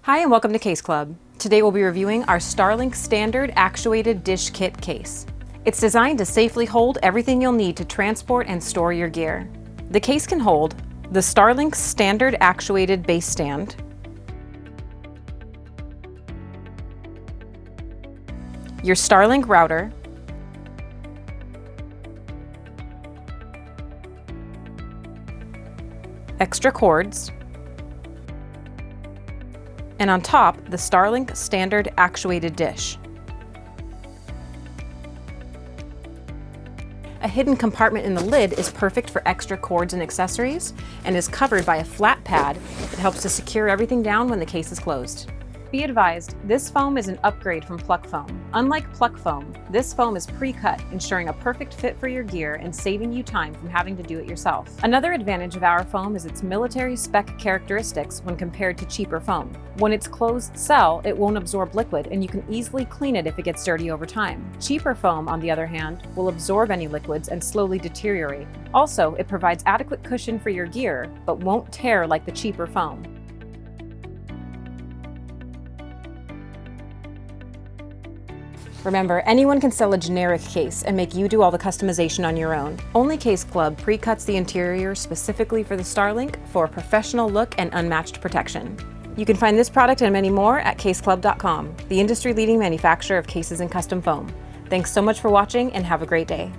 Hi and welcome to Case Club. Today we'll be reviewing our Starlink standard actuated dish kit case. It's designed to safely hold everything you'll need to transport and store your gear. The case can hold the Starlink standard actuated base stand, your Starlink router, extra cords, and on top, the Starlink standard actuated dish. A hidden compartment in the lid is perfect for extra cords and accessories and is covered by a flat pad that helps to secure everything down when the case is closed. Be advised, this foam is an upgrade from Pluck Foam. Unlike Pluck Foam, this foam is pre-cut, ensuring a perfect fit for your gear and saving you time from having to do it yourself. Another advantage of our foam is its military spec characteristics when compared to cheaper foam. When it's closed cell, it won't absorb liquid and you can easily clean it if it gets dirty over time. Cheaper foam, on the other hand, will absorb any liquids and slowly deteriorate. Also, it provides adequate cushion for your gear, but won't tear like the cheaper foam. Remember, anyone can sell a generic case and make you do all the customization on your own. Only Case Club pre-cuts the interior specifically for the Starlink for a professional look and unmatched protection. You can find this product and many more at caseclub.com, the industry-leading manufacturer of cases and custom foam. Thanks so much for watching and have a great day.